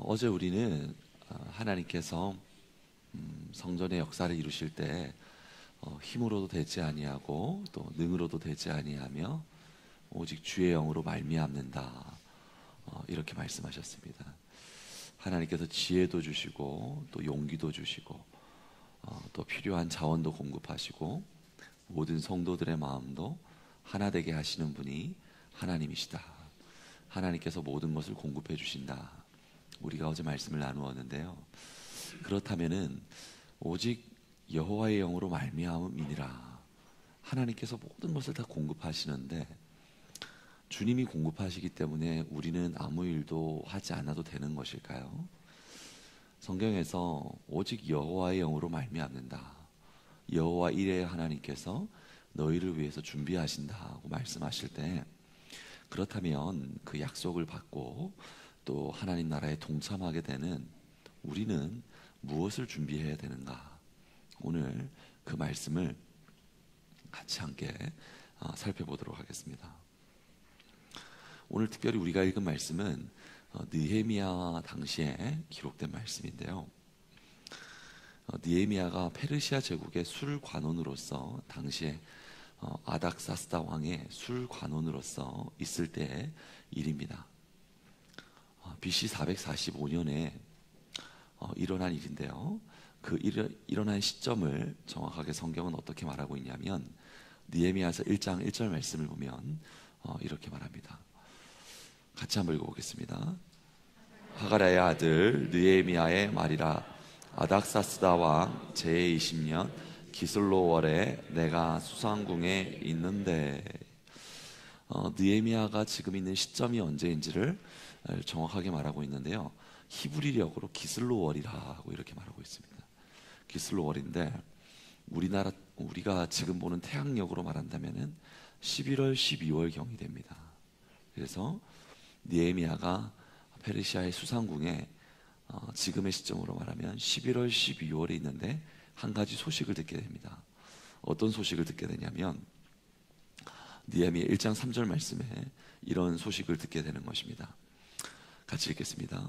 어제 우리는 하나님께서 성전의 역사를 이루실 때 힘으로도 되지 아니하고 또 능으로도 되지 아니하며 오직 주의 영으로 말미암는다, 이렇게 말씀하셨습니다. 하나님께서 지혜도 주시고 또 용기도 주시고 또 필요한 자원도 공급하시고 모든 성도들의 마음도 하나 되게 하시는 분이 하나님이시다. 하나님께서 모든 것을 공급해 주신다. 우리가 어제 말씀을 나누었는데요. 그렇다면은 오직 여호와의 영으로 말미암음이니라. 하나님께서 모든 것을 다 공급하시는데 주님이 공급하시기 때문에 우리는 아무 일도 하지 않아도 되는 것일까요? 성경에서 오직 여호와의 영으로 말미암는다, 여호와 이레의 하나님께서 너희를 위해서 준비하신다고 말씀하실 때, 그렇다면 그 약속을 받고 또 하나님 나라에 동참하게 되는 우리는 무엇을 준비해야 되는가? 오늘 그 말씀을 같이 함께 살펴보도록 하겠습니다. 오늘 특별히 우리가 읽은 말씀은 느헤미야 당시에 기록된 말씀인데요. 느헤미야가 페르시아 제국의 술관원으로서 당시에 아닥사스다 왕의 술관원으로서 있을 때의 일입니다. BC 445년에 일어난 일인데요. 그 일어난 시점을 정확하게 성경은 어떻게 말하고 있냐면 느헤미야서 1장 1절 말씀을 보면 이렇게 말합니다. 같이 한번 읽어보겠습니다. 하가랴의 아들 느헤미야의 말이라. 아닥사스다 왕 제20년 기슬로월에 내가 수상궁에 있는데, 느헤미야가 지금 있는 시점이 언제인지를 정확하게 말하고 있는데요. 히브리력으로 기슬로월이라고 이렇게 말하고 있습니다. 기슬로월인데 우리가 지금 보는 태양력으로 말한다면은 11월, 12월 경이 됩니다. 그래서 느헤미야가 페르시아의 수상궁에 지금의 시점으로 말하면 11월, 12월에 있는데 한 가지 소식을 듣게 됩니다. 어떤 소식을 듣게 되냐면 느헤미야 1장 3절 말씀에 이런 소식을 듣게 되는 것입니다. 같이 읽겠습니다.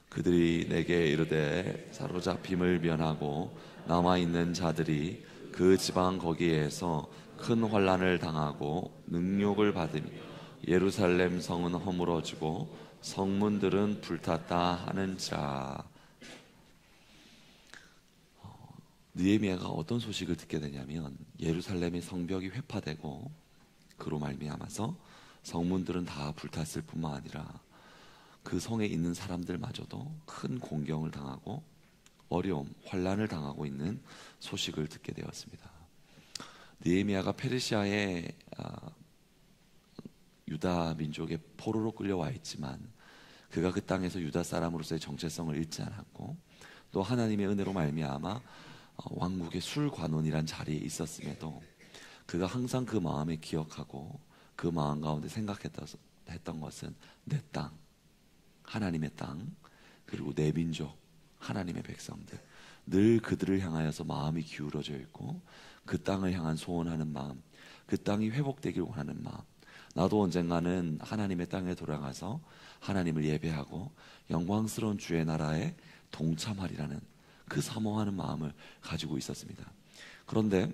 그들이 내게 이르되 사로잡힘을 면하고 남아있는 자들이 그 지방 거기에서 큰 환난을 당하고 능욕을 받으며 예루살렘 성은 허물어지고 성문들은 불탔다 하는지라. 느헤미야가 어떤 소식을 듣게 되냐면 예루살렘의 성벽이 회파되고 그로 말미암아서 성문들은 다 불탔을 뿐만 아니라 그 성에 있는 사람들마저도 큰 공경을 당하고 어려움, 환난을 당하고 있는 소식을 듣게 되었습니다. 느헤미야가 페르시아의 유다 민족의 포로로 끌려와 있지만 그가 그 땅에서 유다 사람으로서의 정체성을 잃지 않았고 또 하나님의 은혜로 말미암아 왕국의 술관원이란 자리에 있었음에도 그가 항상 그 마음에 기억하고 그 마음 가운데 생각했던 것은 내 땅, 하나님의 땅, 그리고 내 민족, 하나님의 백성들, 늘 그들을 향하여서 마음이 기울어져 있고 그 땅을 향한 소원하는 마음, 그 땅이 회복되길 원하는 마음, 나도 언젠가는 하나님의 땅에 돌아가서 하나님을 예배하고 영광스러운 주의 나라에 동참하리라는 그 사모하는 마음을 가지고 있었습니다. 그런데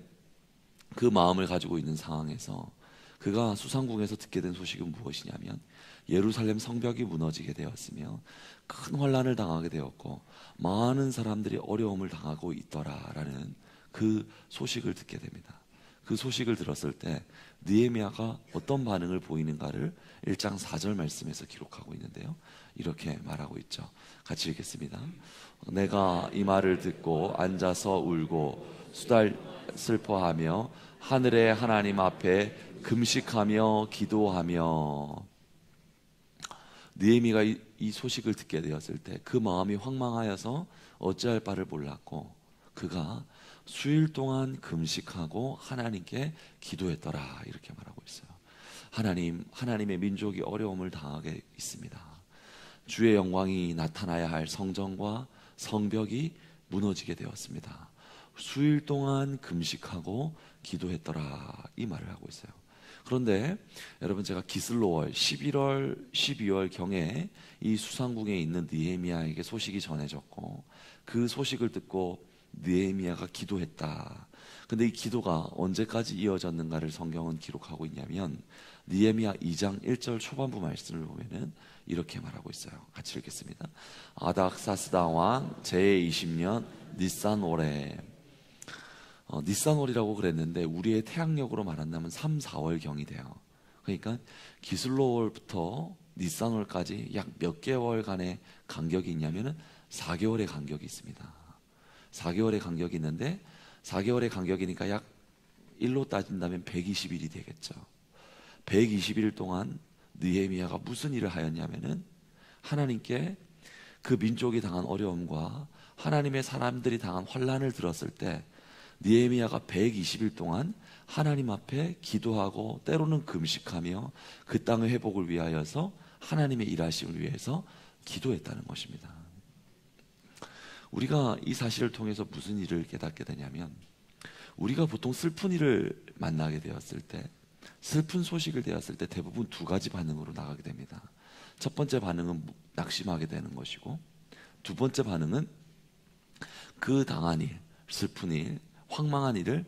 그 마음을 가지고 있는 상황에서 그가 수상궁에서 듣게 된 소식은 무엇이냐면 예루살렘 성벽이 무너지게 되었으며 큰 환난을 당하게 되었고 많은 사람들이 어려움을 당하고 있더라라는 그 소식을 듣게 됩니다. 그 소식을 들었을 때 느헤미야가 어떤 반응을 보이는가를 1장 4절 말씀에서 기록하고 있는데요. 이렇게 말하고 있죠. 같이 읽겠습니다. 내가 이 말을 듣고 앉아서 울고 수달 슬퍼하며 하늘의 하나님 앞에 금식하며 기도하며. 느헤미야가 이 소식을 듣게 되었을 때 그 마음이 황망하여서 어찌할 바를 몰랐고 그가 수일 동안 금식하고 하나님께 기도했더라, 이렇게 말하고 있어요. 하나님의 민족이 어려움을 당하게 있습니다. 주의 영광이 나타나야 할 성전과 성벽이 무너지게 되었습니다. 수일 동안 금식하고 기도했더라, 이 말을 하고 있어요. 그런데 여러분, 제가 기슬로월 11월, 12월 경에 이 수상궁에 있는 느헤미야에게 소식이 전해졌고, 그 소식을 듣고 느헤미야가 기도했다. 근데 이 기도가 언제까지 이어졌는가를 성경은 기록하고 있냐면, 느헤미야 2장 1절 초반부 말씀을 보면은 이렇게 말하고 있어요. 같이 읽겠습니다. 아닥사스다 왕 제20년 니산월에, 니산월이라고 그랬는데 우리의 태양력으로 말한다면 3, 4월경이 돼요. 그러니까 기슬로월부터 니산월까지 약 몇 개월간의 간격이 있냐면은 4개월의 간격이 있습니다. 4개월의 간격이 있는데 4개월의 간격이니까 약 1로 따진다면 120일이 되겠죠. 120일 동안 느헤미야가 무슨 일을 하였냐면은 하나님께 그 민족이 당한 어려움과 하나님의 사람들이 당한 환난을 들었을 때 느헤미야가 120일 동안 하나님 앞에 기도하고 때로는 금식하며 그 땅의 회복을 위하여서 하나님의 일하심을 위해서 기도했다는 것입니다. 우리가 이 사실을 통해서 무슨 일을 깨닫게 되냐면, 우리가 보통 슬픈 일을 만나게 되었을 때, 슬픈 소식을 되었을 때 대부분 두 가지 반응으로 나가게 됩니다. 첫 번째 반응은 낙심하게 되는 것이고, 두 번째 반응은 그 당한 일, 슬픈 일, 황망한 일을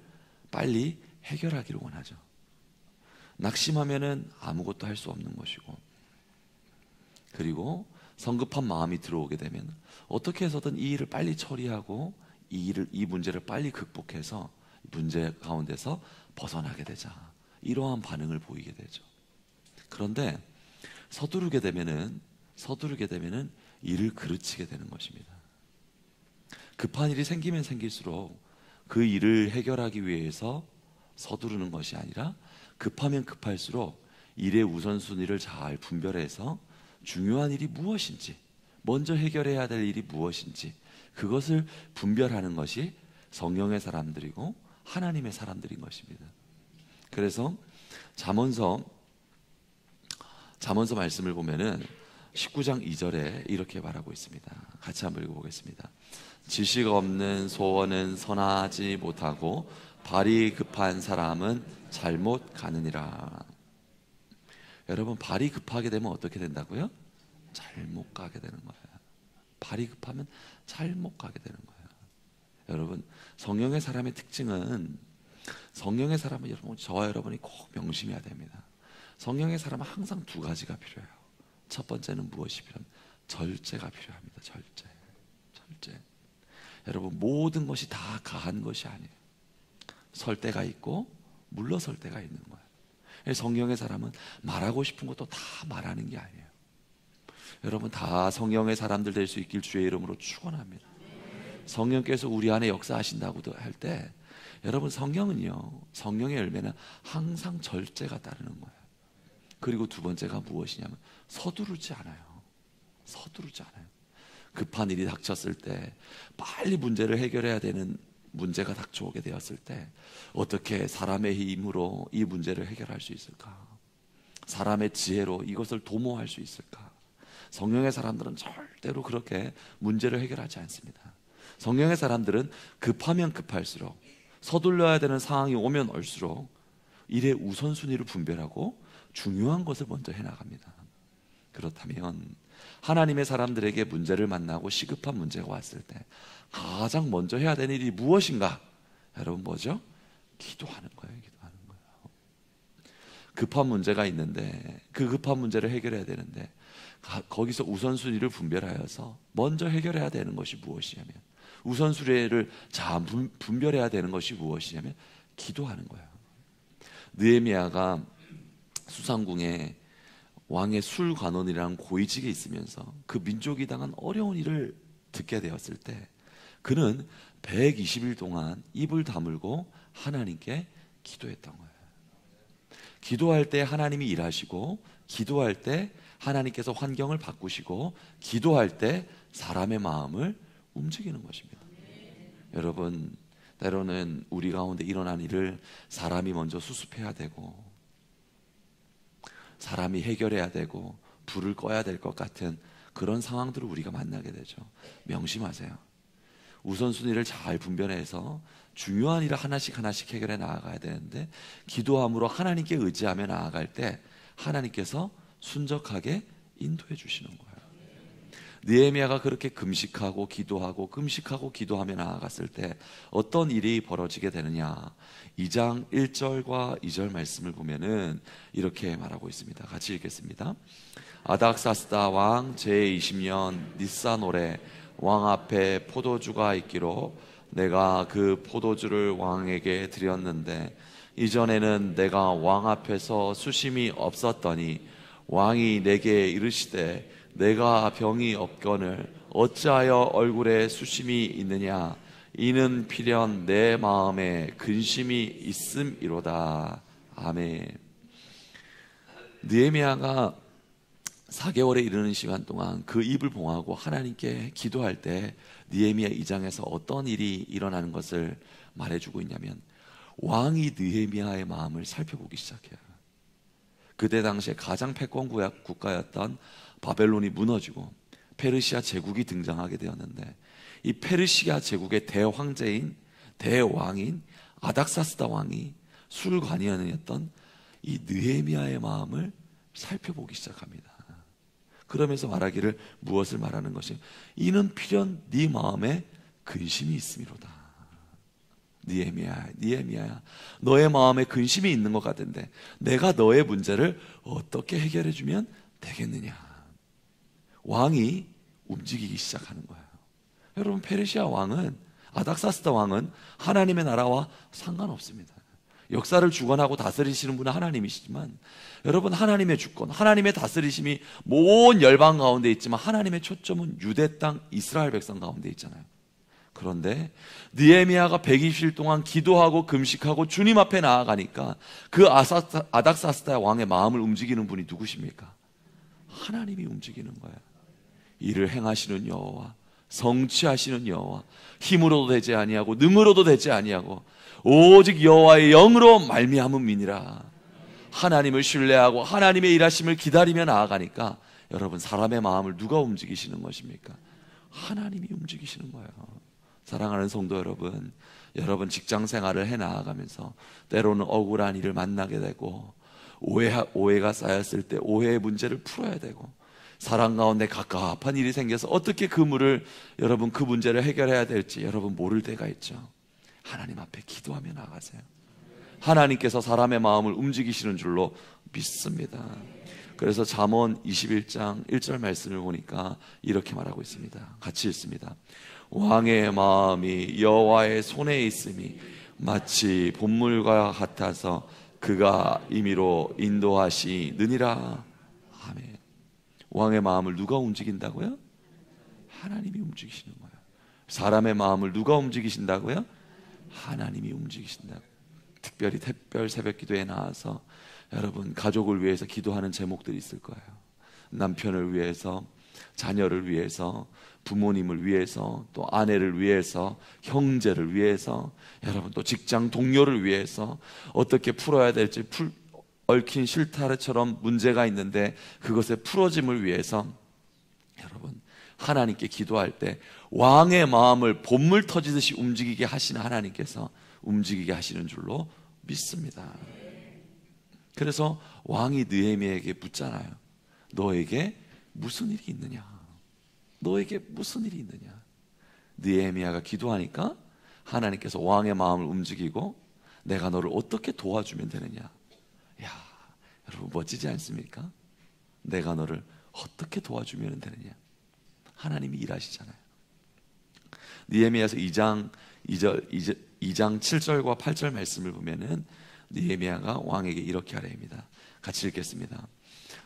빨리 해결하기를 원하죠. 낙심하면은 아무것도 할 수 없는 것이고, 그리고 성급한 마음이 들어오게 되면 어떻게 해서든 이 일을 빨리 처리하고 이 문제를 빨리 극복해서 문제 가운데서 벗어나게 되자, 이러한 반응을 보이게 되죠. 그런데 서두르게 되면은 일을 그르치게 되는 것입니다. 급한 일이 생기면 생길수록 그 일을 해결하기 위해서 서두르는 것이 아니라, 급하면 급할수록 일의 우선순위를 잘 분별해서 중요한 일이 무엇인지, 먼저 해결해야 될 일이 무엇인지 그것을 분별하는 것이 성령의 사람들이고 하나님의 사람들인 것입니다. 그래서 잠언서 말씀을 보면은 19장 2절에 이렇게 말하고 있습니다. 같이 한번 읽어보겠습니다. 지식 없는 소원은 선하지 못하고 발이 급한 사람은 잘못 가느니라. 여러분, 발이 급하게 되면 어떻게 된다고요? 잘못 가게 되는 거예요. 발이 급하면 잘못 가게 되는 거예요. 여러분, 성령의 사람의 특징은, 성령의 사람은 여러분, 저와 여러분이 꼭 명심해야 됩니다. 성령의 사람은 항상 두 가지가 필요해요. 첫 번째는 무엇이 필요합니까? 절제가 필요합니다. 절제. 여러분, 모든 것이 다 가한 것이 아니에요. 설 때가 있고 물러설 때가 있는 거예요. 성령의 사람은 말하고 싶은 것도 다 말하는 게 아니에요. 여러분, 다 성령의 사람들 될 수 있길 주의 이름으로 축원합니다. 성령께서 우리 안에 역사하신다고도 할 때, 여러분, 성령의 열매는 항상 절제가 따르는 거예요. 그리고 두 번째가 무엇이냐면 서두르지 않아요. 급한 일이 닥쳤을 때, 빨리 문제를 해결해야 되는 문제가 닥쳐오게 되었을 때 어떻게 사람의 힘으로 이 문제를 해결할 수 있을까? 사람의 지혜로 이것을 도모할 수 있을까? 성령의 사람들은 절대로 그렇게 문제를 해결하지 않습니다. 성령의 사람들은 급하면 급할수록, 서둘러야 되는 상황이 오면 올수록 일의 우선순위를 분별하고 중요한 것을 먼저 해나갑니다. 그렇다면 하나님의 사람들에게 문제를 만나고 시급한 문제가 왔을 때 가장 먼저 해야 되는 일이 무엇인가? 여러분, 뭐죠? 기도하는 거예요. 급한 문제가 있는데 그 급한 문제를 해결해야 되는데, 거기서 우선순위를 분별하여서 먼저 해결해야 되는 것이 무엇이냐면, 우선순위를 잘 분별해야 되는 것이 무엇이냐면 기도하는 거예요. 느헤미야가 수상궁에 왕의 술관원이라는 고위직에 있으면서 그 민족이 당한 어려운 일을 듣게 되었을 때, 그는 120일 동안 입을 다물고 하나님께 기도했던 거예요. 기도할 때 하나님이 일하시고, 기도할 때 하나님께서 환경을 바꾸시고, 기도할 때 사람의 마음을 움직이는 것입니다. 여러분, 때로는 우리 가운데 일어난 일을 사람이 먼저 수습해야 되고, 사람이 해결해야 되고, 불을 꺼야 될 것 같은 그런 상황들을 우리가 만나게 되죠. 명심하세요. 우선순위를 잘 분별해서 중요한 일을 하나씩 하나씩 해결해 나아가야 되는데, 기도함으로 하나님께 의지하며 나아갈 때 하나님께서 순적하게 인도해 주시는 거예요. 느헤미야가 그렇게 금식하고 기도하고 금식하고 기도하며 나아갔을 때 어떤 일이 벌어지게 되느냐, 2장 1절과 2절 말씀을 보면은 이렇게 말하고 있습니다. 같이 읽겠습니다. 아닥사스다 왕 제20년 니산올에 왕 앞에 포도주가 있기로 내가 그 포도주를 왕에게 드렸는데, 이전에는 내가 왕 앞에서 수심이 없었더니 왕이 내게 이르시되 내가 병이 없거늘 어찌하여 얼굴에 수심이 있느냐, 이는 필연 내 마음에 근심이 있음이로다. 아멘. 느헤미야가 4개월에 이르는 시간 동안 그 입을 봉하고 하나님께 기도할 때 느헤미야 2장에서 어떤 일이 일어나는 것을 말해주고 있냐면, 왕이 느헤미야의 마음을 살펴보기 시작해요. 그때 당시에 가장 패권 국가였던 바벨론이 무너지고 페르시아 제국이 등장하게 되었는데, 이 페르시아 제국의 대황제인 대왕인 아닥사스다 왕이 술관이었던 이 느헤미야의 마음을 살펴보기 시작합니다. 그러면서 말하기를, 무엇을 말하는 것이, 이는 필연 네 마음에 근심이 있음이로다. 느헤미야야, 너의 마음에 근심이 있는 것 같은데 내가 너의 문제를 어떻게 해결해 주면 되겠느냐. 왕이 움직이기 시작하는 거예요. 여러분, 페르시아 왕은, 아닥사스다 왕은 하나님의 나라와 상관없습니다. 역사를 주관하고 다스리시는 분은 하나님이시지만, 여러분, 하나님의 주권, 하나님의 다스리심이 모든 열방 가운데 있지만 하나님의 초점은 유대 땅 이스라엘 백성 가운데 있잖아요. 그런데 느헤미야가 120일 동안 기도하고 금식하고 주님 앞에 나아가니까 그 아닥사스다 왕의 마음을 움직이는 분이 누구십니까? 하나님이 움직이는 거예요. 이를 행하시는 여호와, 성취하시는 여호와, 힘으로도 되지 아니하고 능으로도 되지 아니하고 오직 여호와의 영으로 말미암음이니라. 하나님을 신뢰하고 하나님의 일하심을 기다리며 나아가니까, 여러분, 사람의 마음을 누가 움직이시는 것입니까? 하나님이 움직이시는 거예요. 사랑하는 성도 여러분, 여러분 직장 생활을 해 나아가면서 때로는 억울한 일을 만나게 되고, 오해가 쌓였을 때 오해의 문제를 풀어야 되고, 사랑 가운데 갑갑한 일이 생겨서 어떻게 그 문제를 해결해야 될지 여러분 모를 때가 있죠. 하나님 앞에 기도하며 나가세요. 하나님께서 사람의 마음을 움직이시는 줄로 믿습니다. 그래서 잠언 21장 1절 말씀을 보니까 이렇게 말하고 있습니다. 같이 읽습니다. 왕의 마음이 여호와의 손에 있음이 마치 봇물과 같아서 그가 임의로 인도하시느니라. 아멘. 왕의 마음을 누가 움직인다고요? 하나님이 움직이시는 거예요. 사람의 마음을 누가 움직이신다고요? 하나님이 움직이신다고. 특별히 특별 새벽 기도에 나와서 여러분 가족을 위해서 기도하는 제목들이 있을 거예요. 남편을 위해서, 자녀를 위해서, 부모님을 위해서, 또 아내를 위해서, 형제를 위해서, 여러분 또 직장 동료를 위해서 어떻게 풀어야 될지, 얽힌 실타래처럼 문제가 있는데 그것의 풀어짐을 위해서 여러분 하나님께 기도할 때 왕의 마음을 봇물 터지듯이 움직이게 하시는 하나님께서 움직이게 하시는 줄로 믿습니다. 그래서 왕이 느헤미야에게 묻잖아요. 너에게 무슨 일이 있느냐? 너에게 무슨 일이 있느냐? 느헤미야가 기도하니까 하나님께서 왕의 마음을 움직이고 내가 너를 어떻게 도와주면 되느냐? 야, 여러분 멋지지 않습니까? 내가 너를 어떻게 도와주면 되느냐? 하나님이 일하시잖아요. 느헤미야서 2장 7절과 8절 말씀을 보면은 느헤미야가 왕에게 이렇게 아뢰입니다. 같이 읽겠습니다.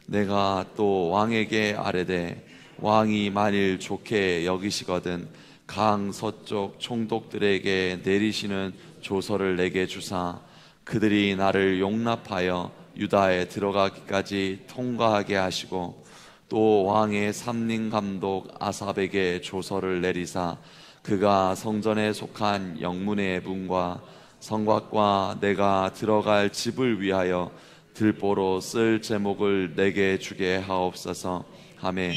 내가 또 왕에게 아뢰되 왕이 만일 좋게 여기시거든 강 서쪽 총독들에게 내리시는 조서를 내게 주사 그들이 나를 용납하여 유다에 들어가기까지 통과하게 하시고 또 왕의 삼림 감독 아삽에게 조서를 내리사 그가 성전에 속한 영문의 문과 성곽과 내가 들어갈 집을 위하여 들보로 쓸 제목을 내게 주게 하옵소서 하매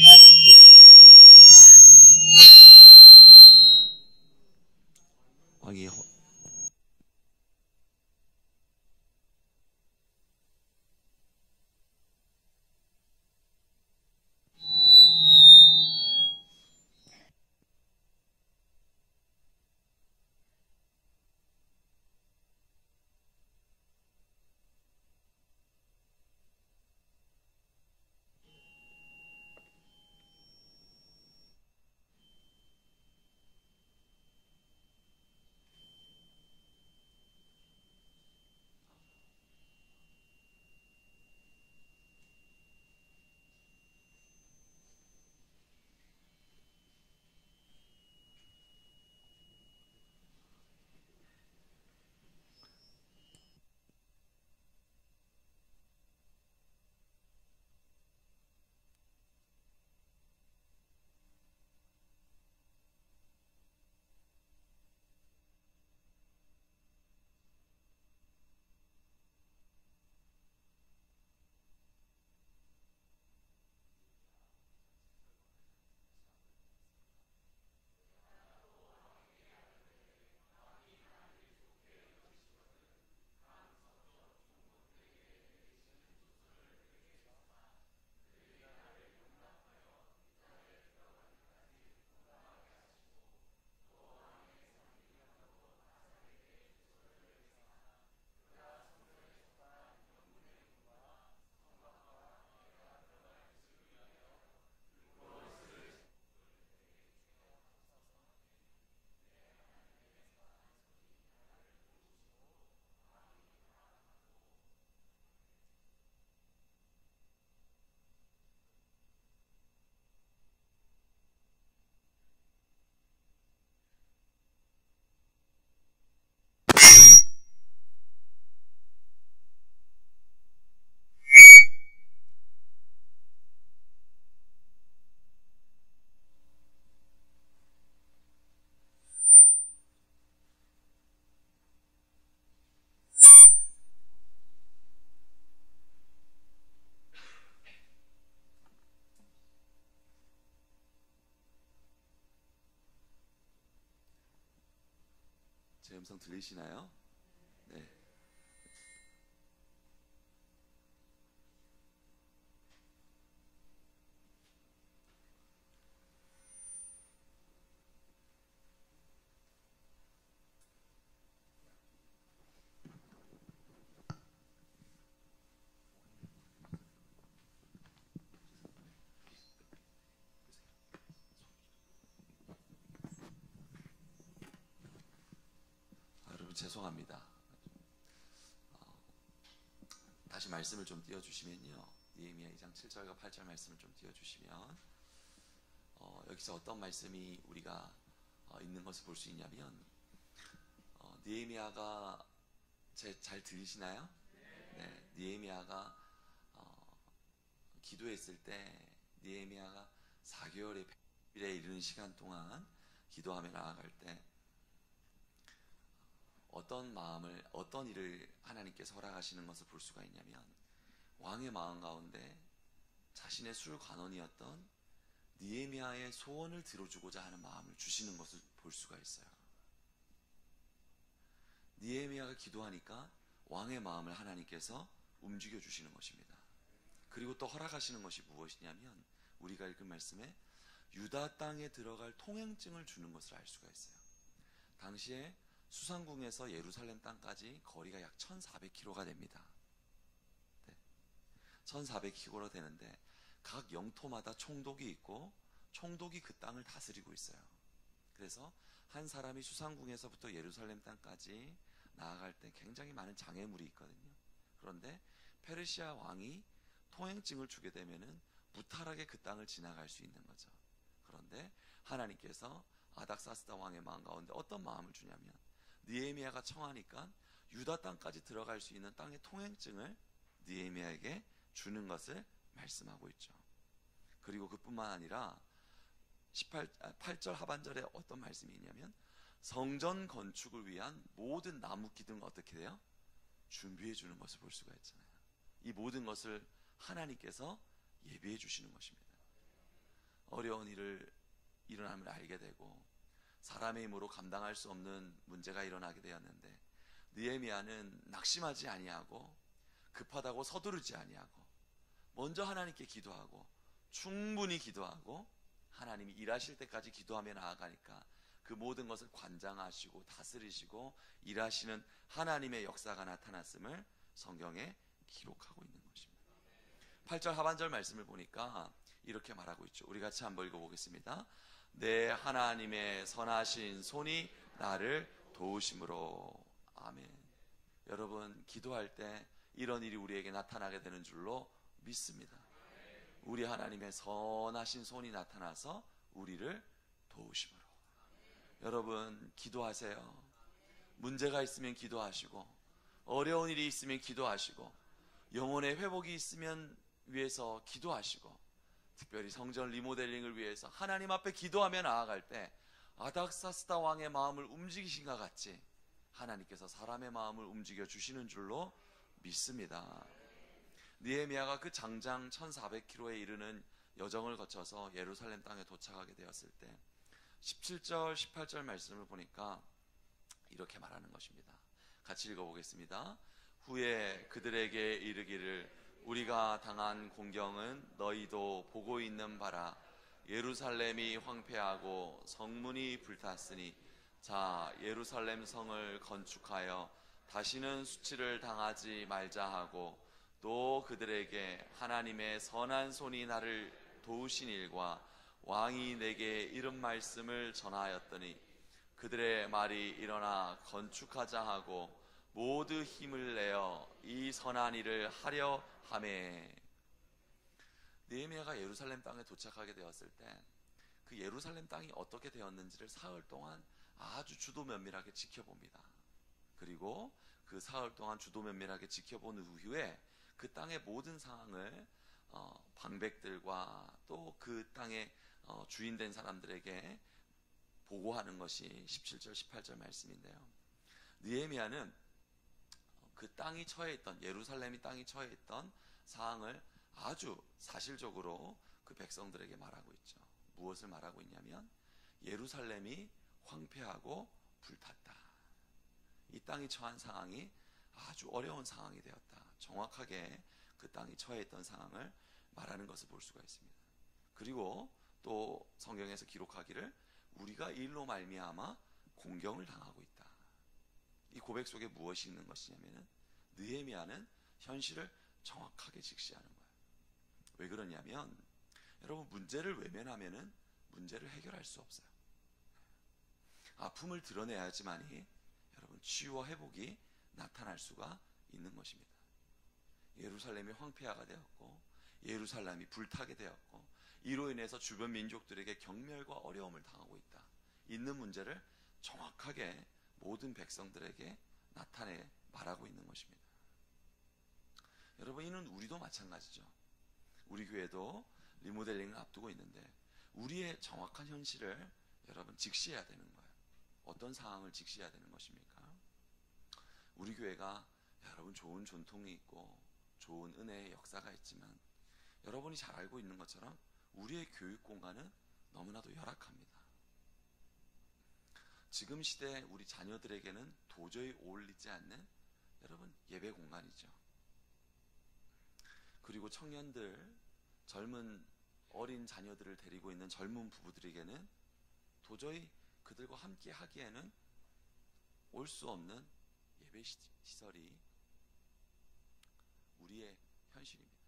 제 음성 들리시나요? 네. 여러분 죄송합니다. 다시 말씀을 좀 띄워주시면요. 느헤미야 2장 7절과 8절 말씀을 좀 띄워주시면 여기서 어떤 말씀이 우리가 있는 것을 볼 수 있냐면 느헤미야가 잘 들리시나요? 네, 느헤미야가 기도했을 때 느헤미야가 4개월의 일에 이르는 시간 동안 기도하며 나아갈 때 어떤 일을 하나님께서 허락하시는 것을 볼 수가 있냐면 왕의 마음 가운데 자신의 술 관원이었던 느헤미야의 소원을 들어주고자 하는 마음을 주시는 것을 볼 수가 있어요. 느헤미야가 기도하니까 왕의 마음을 하나님께서 움직여 주시는 것입니다. 그리고 또 허락하시는 것이 무엇이냐면 우리가 읽은 말씀에 유다 땅에 들어갈 통행증을 주는 것을 알 수가 있어요. 당시에 수상궁에서 예루살렘 땅까지 거리가 약 1400km가 됩니다. 네. 1400km 되는데 각 영토마다 총독이 있고 총독이 그 땅을 다스리고 있어요. 그래서 한 사람이 수상궁에서부터 예루살렘 땅까지 나아갈 때 굉장히 많은 장애물이 있거든요. 그런데 페르시아 왕이 통행증을 주게 되면은 무탈하게 그 땅을 지나갈 수 있는 거죠. 그런데 하나님께서 아닥사스다 왕의 마음 가운데 어떤 마음을 주냐면 느헤미야가 청하니까 유다 땅까지 들어갈 수 있는 땅의 통행증을 느헤미야에게 주는 것을 말씀하고 있죠. 그리고 그뿐만 아니라 8절 하반절에 어떤 말씀이 있냐면 성전 건축을 위한 모든 나무 기둥을 어떻게 돼요? 준비해 주는 것을 볼 수가 있잖아요. 이 모든 것을 하나님께서 예비해 주시는 것입니다. 어려운 일을 일어남을 알게 되고 사람의 힘으로 감당할 수 없는 문제가 일어나게 되었는데 느헤미야는 낙심하지 아니하고 급하다고 서두르지 아니하고 먼저 하나님께 기도하고 충분히 기도하고 하나님이 일하실 때까지 기도하며 나아가니까 그 모든 것을 관장하시고 다스리시고 일하시는 하나님의 역사가 나타났음을 성경에 기록하고 있는 것입니다. 8절 하반절 말씀을 보니까 이렇게 말하고 있죠. 우리 같이 한번 읽어보겠습니다. 내 하나님의 선하신 손이 나를 도우심으로. 아멘. 여러분 기도할 때 이런 일이 우리에게 나타나게 되는 줄로 믿습니다. 우리 하나님의 선하신 손이 나타나서 우리를 도우심으로. 여러분 기도하세요. 문제가 있으면 기도하시고 어려운 일이 있으면 기도하시고 영혼의 회복이 있으면 위해서 기도하시고 특별히 성전 리모델링을 위해서 하나님 앞에 기도하며 나아갈 때 아닥사스다 왕의 마음을 움직이신 것 같이 하나님께서 사람의 마음을 움직여 주시는 줄로 믿습니다. 느헤미야가 그 장장 1400km에 이르는 여정을 거쳐서 예루살렘 땅에 도착하게 되었을 때 17절 18절 말씀을 보니까 이렇게 말하는 것입니다. 같이 읽어보겠습니다. 후에 그들에게 이르기를 우리가 당한 공경은 너희도 보고 있는 바라. 예루살렘이 황폐하고 성문이 불탔으니 자 예루살렘 성을 건축하여 다시는 수치를 당하지 말자 하고 또 그들에게 하나님의 선한 손이 나를 도우신 일과 왕이 내게 이런 말씀을 전하였더니 그들의 말이 일어나 건축하자 하고 모두 힘을 내어 이 선한 일을 하려 하매. 느헤미야가 예루살렘 땅에 도착하게 되었을 때 그 예루살렘 땅이 어떻게 되었는지를 사흘 동안 아주 주도 면밀하게 지켜봅니다. 그리고 그 사흘 동안 주도 면밀하게 지켜본 후에 그 땅의 모든 상황을 방백들과 또 그 땅의 주인된 사람들에게 보고하는 것이 17절 18절 말씀인데요. 느헤미야는 그 땅이 처해 있던 예루살렘이 땅이 처해 있던 사항을 아주 사실적으로 그 백성들에게 말하고 있죠. 무엇을 말하고 있냐면 예루살렘이 황폐하고 불탔다. 이 땅이 처한 상황이 아주 어려운 상황이 되었다. 정확하게 그 땅이 처해 있던 상황을 말하는 것을 볼 수가 있습니다. 그리고 또 성경에서 기록하기를 우리가 이 일로 말미암아 공경을 당하고 있다. 이 고백 속에 무엇이 있는 것이냐면은 느헤미야는 현실을 정확하게 직시하는 거예요. 왜 그러냐면 여러분, 문제를 외면하면은 문제를 해결할 수 없어요. 아픔을 드러내야지만이 여러분 치유와 회복이 나타날 수가 있는 것입니다. 예루살렘이 황폐화가 되었고 예루살렘이 불타게 되었고 이로 인해서 주변 민족들에게 경멸과 어려움을 당하고 있다. 있는 문제를 정확하게 모든 백성들에게 나타내 말하고 있는 것입니다. 여러분, 이는 우리도 마찬가지죠. 우리 교회도 리모델링을 앞두고 있는데 우리의 정확한 현실을 여러분 직시해야 되는 거예요. 어떤 상황을 직시해야 되는 것입니까? 우리 교회가 여러분 좋은 전통이 있고 좋은 은혜의 역사가 있지만 여러분이 잘 알고 있는 것처럼 우리의 교육 공간은 너무나도 열악합니다. 지금 시대 우리 자녀들에게는 도저히 어울리지 않는 여러분 예배 공간이죠. 그리고 청년들, 젊은 어린 자녀들을 데리고 있는 젊은 부부들에게는 도저히 그들과 함께 하기에는 올 수 없는 예배 시설이 우리의 현실입니다.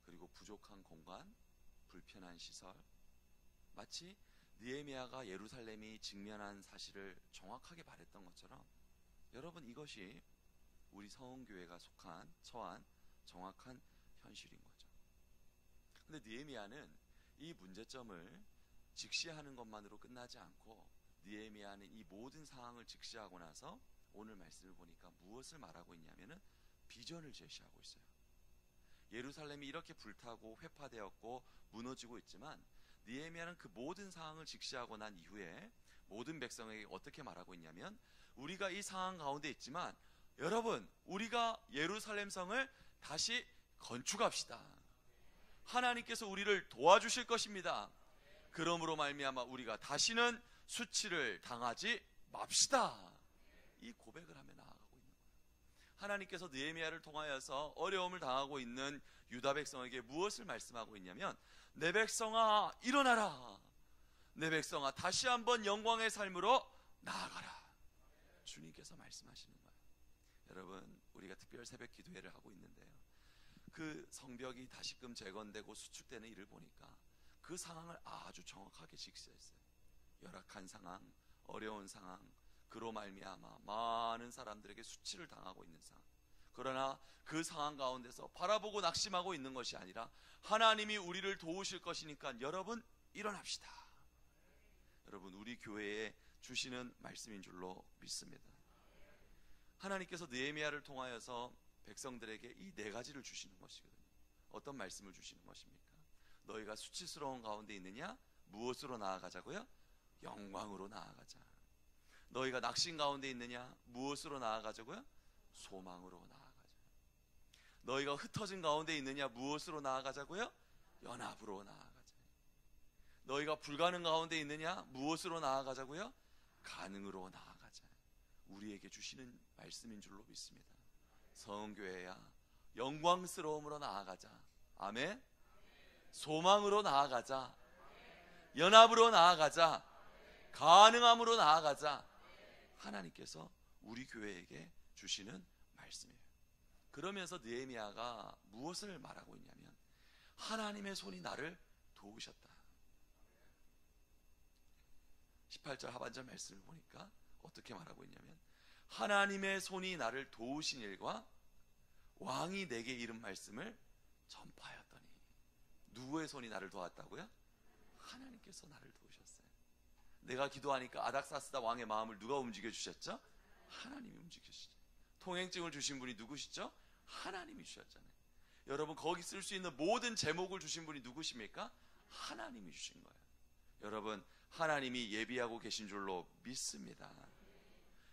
그리고 부족한 공간, 불편한 시설, 마치 느헤미야가 예루살렘이 직면한 사실을 정확하게 말했던 것처럼 여러분, 이것이 우리 서원교회가 처한 정확한 현실인 거죠. 그런데 느헤미야는 이 문제점을 직시하는 것만으로 끝나지 않고 느헤미야는 이 모든 상황을 직시하고 나서 오늘 말씀을 보니까 무엇을 말하고 있냐면은 비전을 제시하고 있어요. 예루살렘이 이렇게 불타고 회파되었고 무너지고 있지만 느헤미야는 그 모든 상황을 직시하고 난 이후에 모든 백성에게 어떻게 말하고 있냐면 우리가 이 상황 가운데 있지만 여러분, 우리가 예루살렘 성을 다시 건축합시다. 하나님께서 우리를 도와주실 것입니다. 그러므로 말미암아 우리가 다시는 수치를 당하지 맙시다. 이 고백을 하며 나아가고 있는 거예요. 하나님께서 느헤미야를 통하여서 어려움을 당하고 있는 유다 백성에게 무엇을 말씀하고 있냐면 내 백성아 일어나라. 내 백성아 다시 한번 영광의 삶으로 나아가라. 주님께서 말씀하시는 거예요. 여러분, 우리가 특별 새벽 기도회를 하고 있는데요, 그 성벽이 다시금 재건되고 수축되는 일을 보니까 그 상황을 아주 정확하게 직시했어요. 열악한 상황, 어려운 상황, 그로 말미암아 많은 사람들에게 수치를 당하고 있는 상황. 그러나 그 상황 가운데서 바라보고 낙심하고 있는 것이 아니라 하나님이 우리를 도우실 것이니까 여러분 일어납시다. 여러분, 우리 교회에 주시는 말씀인 줄로 믿습니다. 하나님께서 느헤미야를 통하여서 백성들에게 이 네 가지를 주시는 것이거든요. 어떤 말씀을 주시는 것입니까? 너희가 수치스러운 가운데 있느냐? 무엇으로 나아가자고요? 영광으로 나아가자. 너희가 낙심 가운데 있느냐? 무엇으로 나아가자고요? 소망으로 나아가자. 너희가 흩어진 가운데 있느냐? 무엇으로 나아가자고요? 연합으로 나아가자. 너희가 불가능 가운데 있느냐? 무엇으로 나아가자고요? 가능으로 나아가자. 우리에게 주시는 말씀인 줄로 믿습니다. 서원교회야, 영광스러움으로 나아가자. 아멘. 소망으로 나아가자. 연합으로 나아가자. 가능함으로 나아가자. 하나님께서 우리 교회에게 주시는 말씀이에요. 그러면서 느헤미야가 무엇을 말하고 있냐면 하나님의 손이 나를 도우셨다. 18절 하반절 말씀을 보니까 어떻게 말하고 있냐면 하나님의 손이 나를 도우신 일과 왕이 내게 이른 말씀을 전파하였더니. 누구의 손이 나를 도왔다고요? 하나님께서 나를 도우셨어요. 내가 기도하니까 아닥사스다 왕의 마음을 누가 움직여 주셨죠? 하나님이 움직이시죠. 통행증을 주신 분이 누구시죠? 하나님이 주셨잖아요. 여러분, 거기 쓸 수 있는 모든 제목을 주신 분이 누구십니까? 하나님이 주신 거예요. 여러분, 하나님이 예비하고 계신 줄로 믿습니다.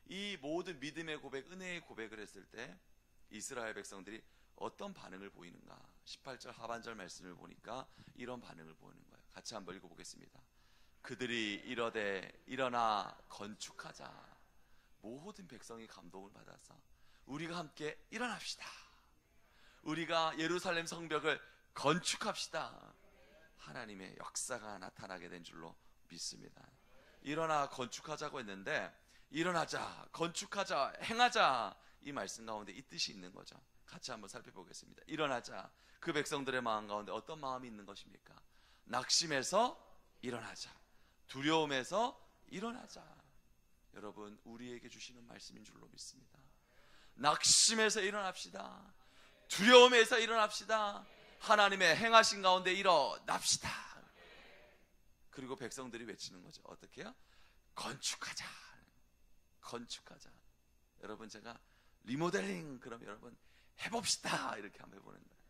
이 모든 믿음의 고백, 은혜의 고백을 했을 때 이스라엘 백성들이 어떤 반응을 보이는가? 18절 하반절 말씀을 보니까 이런 반응을 보이는 거예요. 같이 한번 읽어보겠습니다. 그들이 이러되 일어나 건축하자. 모든 백성이 감동을 받아서 우리가 함께 일어납시다. 우리가 예루살렘 성벽을 건축합시다. 하나님의 역사가 나타나게 된 줄로 믿습니다. 일어나 건축하자고 했는데 일어나자, 건축하자, 행하자, 이 말씀 가운데 이 뜻이 있는 거죠. 같이 한번 살펴보겠습니다. 일어나자. 그 백성들의 마음 가운데 어떤 마음이 있는 것입니까? 낙심해서 일어나자, 두려움에서 일어나자. 여러분, 우리에게 주시는 말씀인 줄로 믿습니다. 낙심해서 일어납시다. 두려움에서 일어납시다. 하나님의 행하신 가운데 일어납시다. 그리고 백성들이 외치는 거죠. 어떻게 해요? 건축하자. 건축하자. 여러분, 제가 리모델링, 그럼 여러분 해봅시다, 이렇게 한번 해보는 거예요.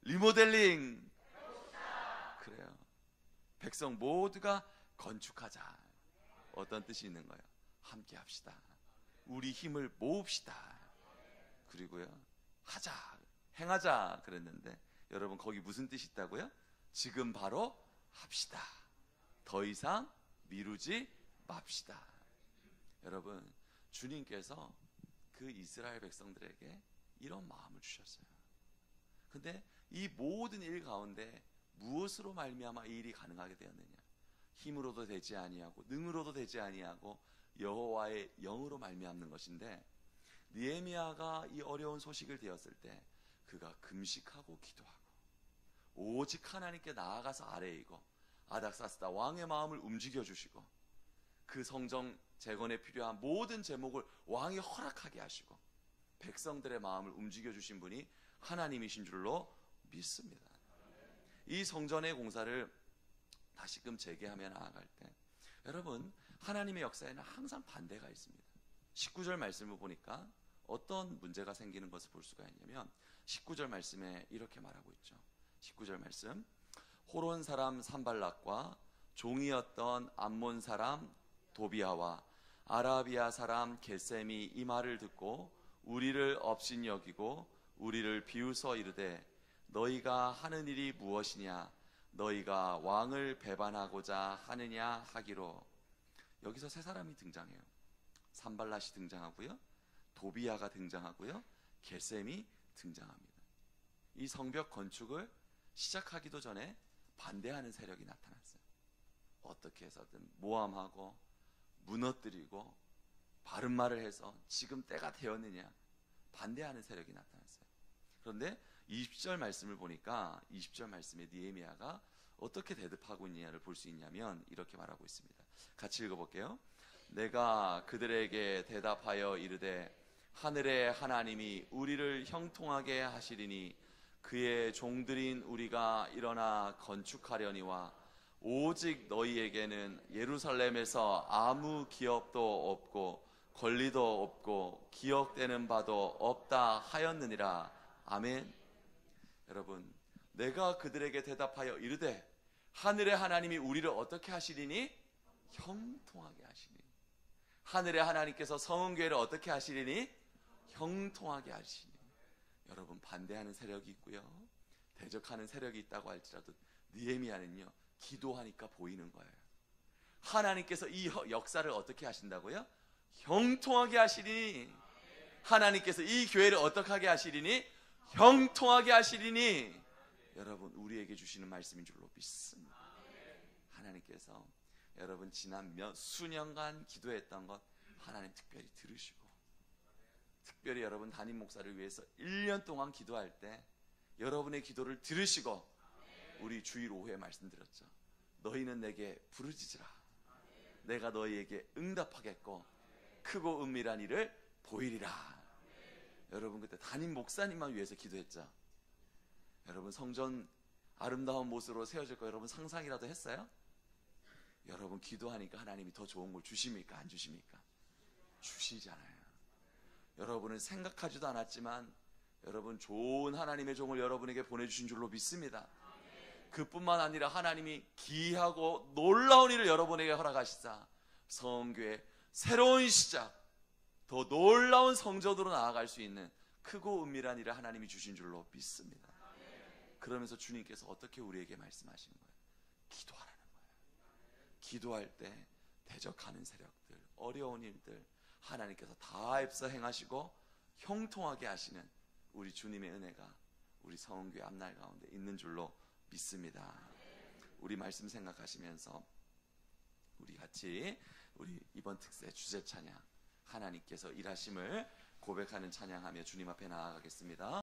리모델링 해봅시다. 그래요. 백성 모두가 건축하자. 어떤 뜻이 있는 거예요? 함께 합시다. 우리 힘을 모읍시다. 그리고요, 하자, 행하자 그랬는데 여러분, 거기 무슨 뜻이 있다고요? 지금 바로 합시다. 더 이상 미루지 맙시다. 여러분, 주님께서 그 이스라엘 백성들에게 이런 마음을 주셨어요. 근데 이 모든 일 가운데 무엇으로 말미암아 이 일이 가능하게 되었느냐? 힘으로도 되지 아니하고 능으로도 되지 아니하고 여호와의 영으로 말미암는 것인데, 느헤미야가 이 어려운 소식을 되었을 때 그가 금식하고 기도하고 오직 하나님께 나아가서 아뢰이고 아닥사스다 왕의 마음을 움직여 주시고 그 성정 재건에 필요한 모든 제목을 왕이 허락하게 하시고 백성들의 마음을 움직여 주신 분이 하나님이신 줄로 믿습니다. 이 성전의 공사를 다시금 재개하며 나아갈 때 여러분, 하나님의 역사에는 항상 반대가 있습니다. 19절 말씀을 보니까 어떤 문제가 생기는 것을 볼 수가 있냐면 19절 말씀에 이렇게 말하고 있죠. 19절 말씀, 호론 사람 산발락과 종이었던 암몬 사람 도비아와 아라비아 사람 게셈이 이 말을 듣고 우리를 업신여기고 우리를 비웃어 이르되 너희가 하는 일이 무엇이냐? 너희가 왕을 배반하고자 하느냐 하기로. 여기서 세 사람이 등장해요. 산발랏이 등장하고요, 도비아가 등장하고요, 게셈이 등장합니다. 이 성벽 건축을 시작하기도 전에 반대하는 세력이 나타났어요. 어떻게 해서든 모함하고 무너뜨리고 바른 말을 해서 지금 때가 되었느냐 반대하는 세력이 나타났어요. 그런데 20절 말씀을 보니까 20절 말씀에 느헤미야가 어떻게 대답하고 있느냐를 볼 수 있냐면 이렇게 말하고 있습니다. 같이 읽어볼게요. 내가 그들에게 대답하여 이르되 하늘의 하나님이 우리를 형통하게 하시리니 그의 종들인 우리가 일어나 건축하려니와 오직 너희에게는 예루살렘에서 아무 기업도 없고 권리도 없고 기억되는 바도 없다 하였느니라. 아멘. 여러분, 내가 그들에게 대답하여 이르되 하늘의 하나님이 우리를 어떻게 하시리니? 형통하게 하시리니. 하늘의 하나님께서 성은교회를 어떻게 하시리니? 형통하게 하시니. 여러분, 반대하는 세력이 있고요, 대적하는 세력이 있다고 할지라도 느헤미야는요, 기도하니까 보이는 거예요. 하나님께서 이 역사를 어떻게 하신다고요? 형통하게 하시리니. 하나님께서 이 교회를 어떻게 하게 하시리니? 형통하게 하시리니. 여러분, 우리에게 주시는 말씀인 줄로 믿습니다. 하나님께서 여러분 지난 수년간 기도했던 것 하나님 특별히 들으시고, 특별히 여러분 담임 목사를 위해서 1년 동안 기도할 때 여러분의 기도를 들으시고, 우리 주일 오후에 말씀드렸죠. 너희는 내게 부르짖으라. 내가 너희에게 응답하겠고 크고 은밀한 일을 보이리라. 여러분, 그때 담임 목사님만 위해서 기도했죠. 여러분, 성전 아름다운 모습으로 세워질 거 여러분 상상이라도 했어요? 여러분, 기도하니까 하나님이 더 좋은 걸 주십니까? 안 주십니까? 주시잖아요. 여러분은 생각하지도 않았지만 여러분, 좋은 하나님의 종을 여러분에게 보내주신 줄로 믿습니다. 그뿐만 아니라 하나님이 기이하고 놀라운 일을 여러분에게 허락하시사 성교회 새로운 시작, 더 놀라운 성전으로 나아갈 수 있는 크고 은밀한 일을 하나님이 주신 줄로 믿습니다. 그러면서 주님께서 어떻게 우리에게 말씀하시는 거예요? 기도하라는 거예요. 기도할 때 대적하는 세력들, 어려운 일들, 하나님께서 다 애써 행하시고 형통하게 하시는 우리 주님의 은혜가 우리 성은교회 앞날 가운데 있는 줄로 믿습니다. 우리 말씀 생각하시면서 우리 같이 우리 이번 특세 주제 찬양, 하나님께서 일하심을 고백하는 찬양하며 주님 앞에 나아가겠습니다.